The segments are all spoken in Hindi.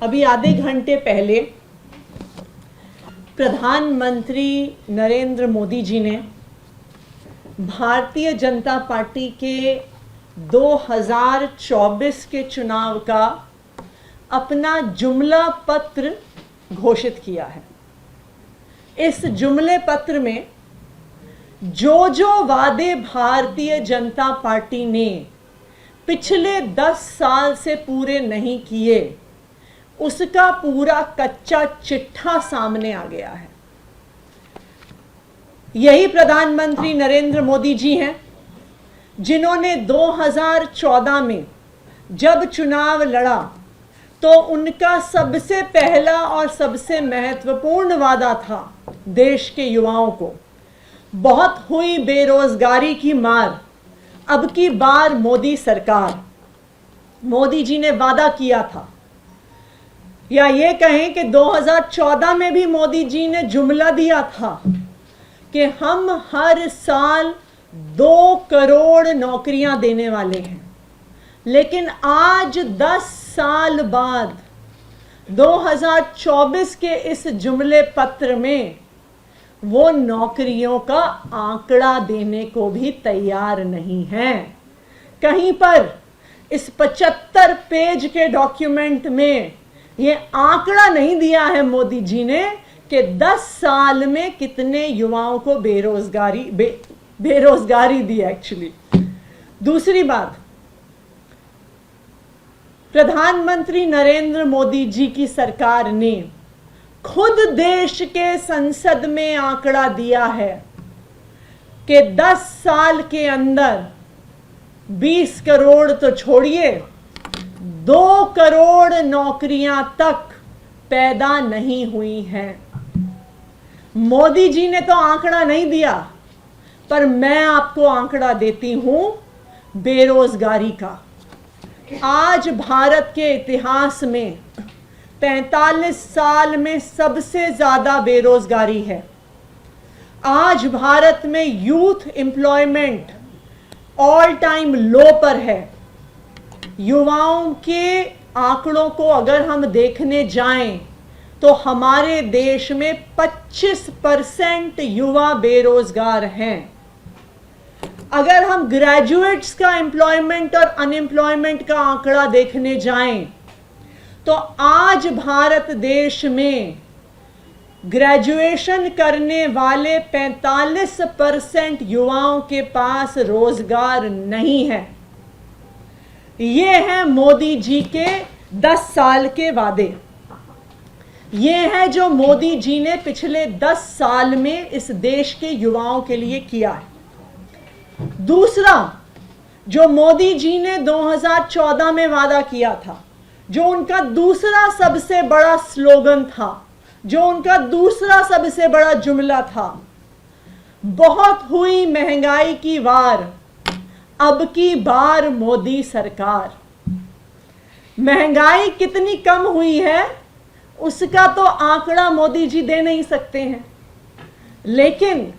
अभी आधे घंटे पहले प्रधानमंत्री नरेंद्र मोदी जी ने भारतीय जनता पार्टी के 2024 के चुनाव का अपना जुमला पत्र घोषित किया है। इस जुमले पत्र में जो वादे भारतीय जनता पार्टी ने पिछले 10 साल से पूरे नहीं किए, उसका पूरा कच्चा चिट्ठा सामने आ गया है। यही प्रधानमंत्री नरेंद्र मोदी जी हैं जिन्होंने 2014 में जब चुनाव लड़ा तो उनका सबसे पहला और सबसे महत्वपूर्ण वादा था देश के युवाओं को, बहुत हुई बेरोजगारी की मार, अब की बार मोदी सरकार। मोदी जी ने वादा किया था, या ये कहें कि 2014 में भी मोदी जी ने जुमला दिया था कि हम हर साल 2 करोड़ नौकरियां देने वाले हैं। लेकिन आज 10 साल बाद 2024 के इस जुमले पत्र में वो नौकरियों का आंकड़ा देने को भी तैयार नहीं है। कहीं पर इस 75 पेज के डॉक्यूमेंट में ये आंकड़ा नहीं दिया है मोदी जी ने कि 10 साल में कितने युवाओं को बेरोजगारी दी एक्चुअली। दूसरी बात, प्रधानमंत्री नरेंद्र मोदी जी की सरकार ने खुद देश के संसद में आंकड़ा दिया है कि 10 साल के अंदर 20 करोड़ तो छोड़िए, 2 करोड़ नौकरियां तक पैदा नहीं हुई हैं। मोदी जी ने तो आंकड़ा नहीं दिया, पर मैं आपको आंकड़ा देती हूं बेरोजगारी का। आज भारत के इतिहास में 45 साल में सबसे ज्यादा बेरोजगारी है। आज भारत में यूथ एम्प्लॉयमेंट ऑल टाइम लो पर है। युवाओं के आंकड़ों को अगर हम देखने जाएं तो हमारे देश में 25% युवा बेरोजगार हैं। अगर हम ग्रेजुएट्स का एम्प्लॉयमेंट और अनएम्प्लॉयमेंट का आंकड़ा देखने जाएं तो आज भारत देश में ग्रेजुएशन करने वाले 45% युवाओं के पास रोजगार नहीं है। ये हैं मोदी जी के 10 साल के वादे। ये है जो मोदी जी ने पिछले 10 साल में इस देश के युवाओं के लिए किया है। दूसरा, जो मोदी जी ने 2014 में वादा किया था, जो उनका दूसरा सबसे बड़ा स्लोगन था, जो उनका दूसरा सबसे बड़ा जुमला था, बहुत हुई महंगाई की वार, अब की बार मोदी सरकार। महंगाई कितनी कम हुई है उसका तो आंकड़ा मोदी जी दे नहीं सकते हैं, लेकिन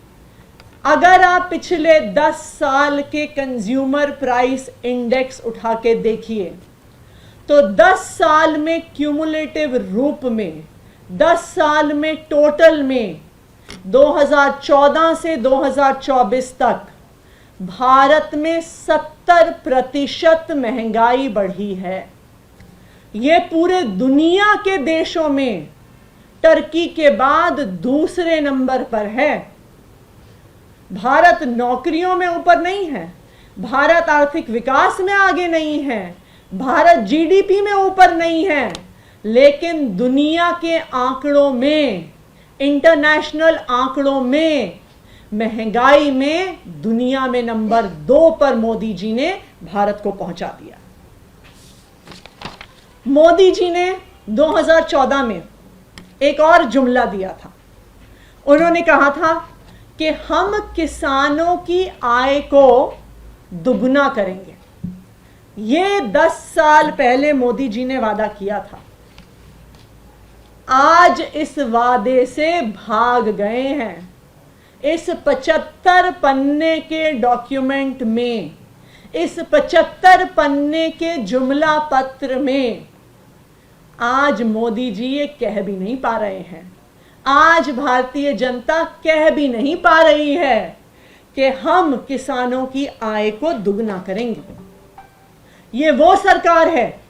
अगर आप पिछले 10 साल के कंज्यूमर प्राइस इंडेक्स उठा के देखिए तो 10 साल में क्यूमुलेटिव रूप में, 10 साल में टोटल में 2014 से 2024 तक भारत में 70% महंगाई बढ़ी है। ये पूरे दुनिया के देशों में टर्की के बाद दूसरे नंबर पर है। भारत नौकरियों में ऊपर नहीं है, भारत आर्थिक विकास में आगे नहीं है, भारत जीडीपी में ऊपर नहीं है, लेकिन दुनिया के आंकड़ों में, इंटरनेशनल आंकड़ों में, महंगाई में दुनिया में नंबर 2 पर मोदी जी ने भारत को पहुंचा दिया। मोदी जी ने 2014 में एक और जुमला दिया था। उन्होंने कहा था कि हम किसानों की आय को दुगना करेंगे। ये 10 साल पहले मोदी जी ने वादा किया था। आज इस वादे से भाग गए हैं। इस 75 पन्ने के डॉक्यूमेंट में, इस 75 पन्ने के जुमला पत्र में आज मोदी जी ये कह भी नहीं पा रहे हैं, आज भारतीय जनता कह भी नहीं पा रही है कि हम किसानों की आय को दुगना करेंगे। ये वो सरकार है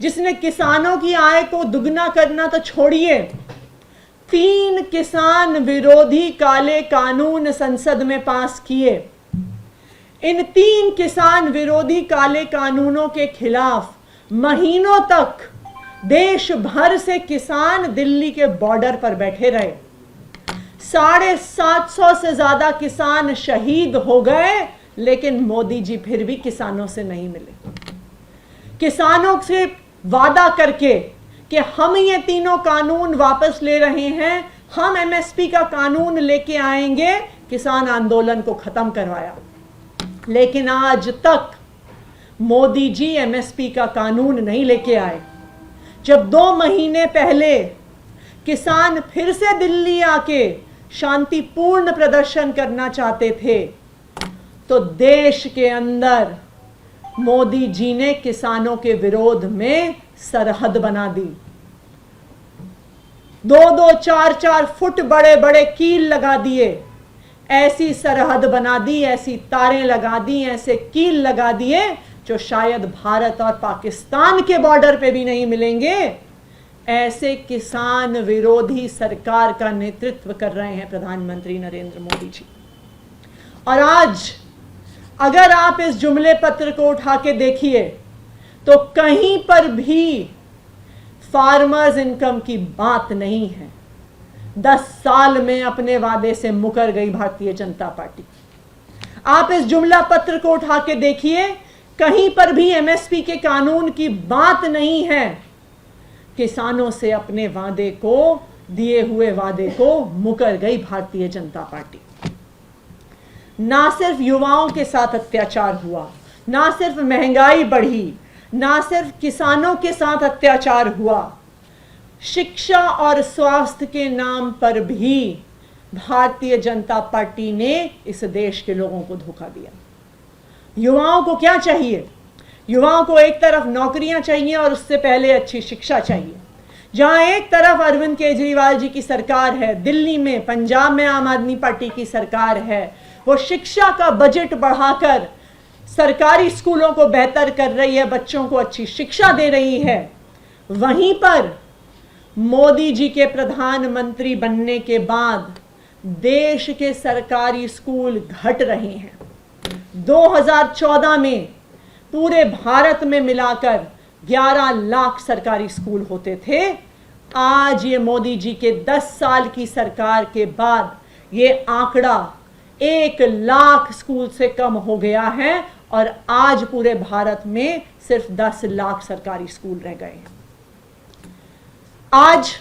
जिसने किसानों की आय को दुगना करना तो छोड़िए, 3 किसान विरोधी काले कानून संसद में पास किए। इन 3 किसान विरोधी काले कानूनों के खिलाफ महीनों तक देश भर से किसान दिल्ली के बॉर्डर पर बैठे रहे। 750 से ज्यादा किसान शहीद हो गए, लेकिन मोदी जी फिर भी किसानों से नहीं मिले। किसानों से वादा करके कि हम ये तीनों कानून वापस ले रहे हैं, हम एमएसपी का कानून लेके आएंगे, किसान आंदोलन को खत्म करवाया। लेकिन आज तक मोदी जी एमएसपी का कानून नहीं लेके आए। जब 2 महीने पहले किसान फिर से दिल्ली आके शांतिपूर्ण प्रदर्शन करना चाहते थे, तो देश के अंदर मोदी जी ने किसानों के विरोध में सरहद बना दी। 2-2, 4-4 फुट बड़े बड़े कील लगा दिए, ऐसी सरहद बना दी, ऐसी तारें लगा दी, ऐसे कील लगा दिए जो शायद भारत और पाकिस्तान के बॉर्डर पे भी नहीं मिलेंगे। ऐसे किसान विरोधी सरकार का नेतृत्व कर रहे हैं प्रधानमंत्री नरेंद्र मोदी जी। और आज अगर आप इस जुमले पत्र को उठा के देखिए तो कहीं पर भी फार्मर्स इनकम की बात नहीं है। 10 साल में अपने वादे से मुकर गई भारतीय जनता पार्टी। आप इस जुमला पत्र को उठा के देखिए, कहीं पर भी एमएसपी के कानून की बात नहीं है। किसानों से अपने वादे को, दिए हुए वादे को मुकर गई भारतीय जनता पार्टी। ना सिर्फ युवाओं के साथ अत्याचार हुआ, ना सिर्फ महंगाई बढ़ी, ना सिर्फ किसानों के साथ अत्याचार हुआ, शिक्षा और स्वास्थ्य के नाम पर भी भारतीय जनता पार्टी ने इस देश के लोगों को धोखा दिया। युवाओं को क्या चाहिए? युवाओं को एक तरफ नौकरियां चाहिए और उससे पहले अच्छी शिक्षा चाहिए। जहां एक तरफ अरविंद केजरीवाल जी की सरकार है, दिल्ली में, पंजाब में आम आदमी पार्टी की सरकार है, वो शिक्षा का बजट बढ़ाकर सरकारी स्कूलों को बेहतर कर रही है, बच्चों को अच्छी शिक्षा दे रही है। वहीं पर मोदी जी के प्रधानमंत्री बनने के बाद देश के सरकारी स्कूल घट रहे हैं। 2014 में पूरे भारत में मिलाकर 11 लाख सरकारी स्कूल होते थे। आज ये मोदी जी के 10 साल की सरकार के बाद ये आंकड़ा 1 लाख स्कूल से कम हो गया है और आज पूरे भारत में सिर्फ 10 लाख सरकारी स्कूल रह गए हैं। आज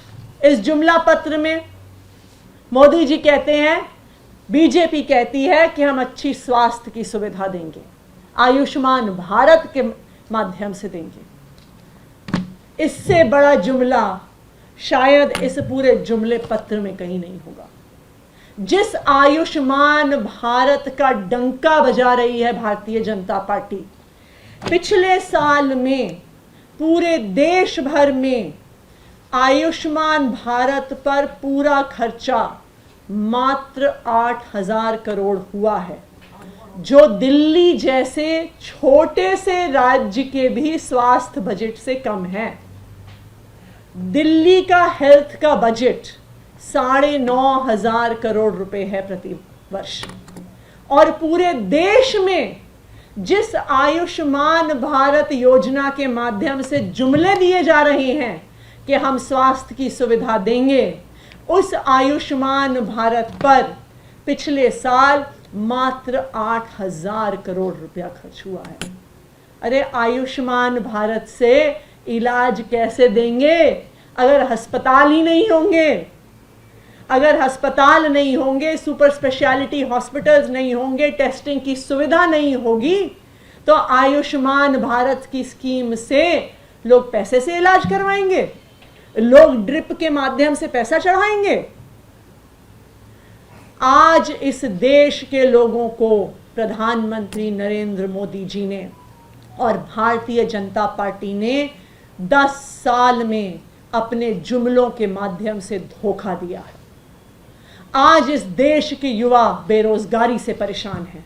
इस जुमला पत्र में मोदी जी कहते हैं, बीजेपी कहती है कि हम अच्छी स्वास्थ्य की सुविधा देंगे, आयुष्मान भारत के माध्यम से देंगे। इससे बड़ा जुमला शायद इस पूरे जुमले पत्र में कहीं नहीं होगा। जिस आयुष्मान भारत का डंका बजा रही है भारतीय जनता पार्टी, पिछले साल में पूरे देश भर में आयुष्मान भारत पर पूरा खर्चा मात्र 8,000 करोड़ हुआ है, जो दिल्ली जैसे छोटे से राज्य के भी स्वास्थ्य बजट से कम है। दिल्ली का हेल्थ का बजट 9,500 करोड़ रुपए है प्रति वर्ष। और पूरे देश में जिस आयुष्मान भारत योजना के माध्यम से जुमले दिए जा रहे हैं कि हम स्वास्थ्य की सुविधा देंगे, उस आयुष्मान भारत पर पिछले साल मात्र 8,000 करोड़ रुपया खर्च हुआ है। अरे आयुष्मान भारत से इलाज कैसे देंगे अगर अस्पताल ही नहीं होंगे? अगर अस्पताल नहीं होंगे, सुपर स्पेशलिटी हॉस्पिटल्स नहीं होंगे, टेस्टिंग की सुविधा नहीं होगी, तो आयुष्मान भारत की स्कीम से लोग पैसे से इलाज करवाएंगे, लोग ड्रिप के माध्यम से पैसा चढ़ाएंगे। आज इस देश के लोगों को प्रधानमंत्री नरेंद्र मोदी जी ने और भारतीय जनता पार्टी ने 10 साल में अपने जुमलों के माध्यम से धोखा दिया है। आज इस देश के युवा बेरोजगारी से परेशान हैं।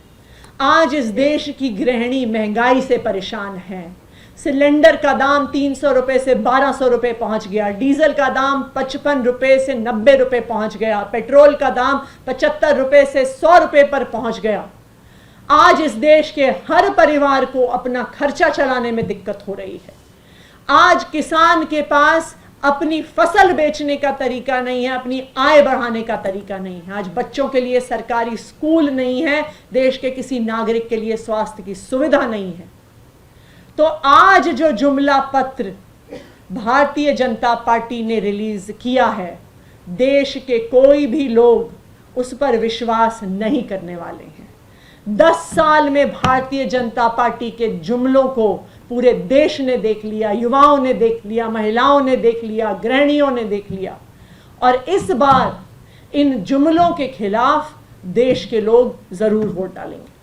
आज इस देश की गृहिणी महंगाई से परेशान है। सिलेंडर का दाम 300 रुपए से 1200 रुपए पहुंच गया, डीजल का दाम 55 रुपए से 90 रुपए पहुंच गया, पेट्रोल का दाम 75 रुपए से 100 रुपए पर पहुंच गया। आज इस देश के हर परिवार को अपना खर्चा चलाने में दिक्कत हो रही है। आज किसान के पास अपनी फसल बेचने का तरीका नहीं है, अपनी आय बढ़ाने का तरीका नहीं है। आज बच्चों के लिए सरकारी स्कूल नहीं है, देश के किसी नागरिक के लिए स्वास्थ्य की सुविधा नहीं है। तो आज जो जुमला पत्र भारतीय जनता पार्टी ने रिलीज किया है, देश के कोई भी लोग उस पर विश्वास नहीं करने वाले हैं। 10 साल में भारतीय जनता पार्टी के जुमलों को पूरे देश ने देख लिया, युवाओं ने देख लिया, महिलाओं ने देख लिया, गृहिणियों ने देख लिया। और इस बार इन जुमलों के खिलाफ देश के लोग जरूर वोट डालेंगे।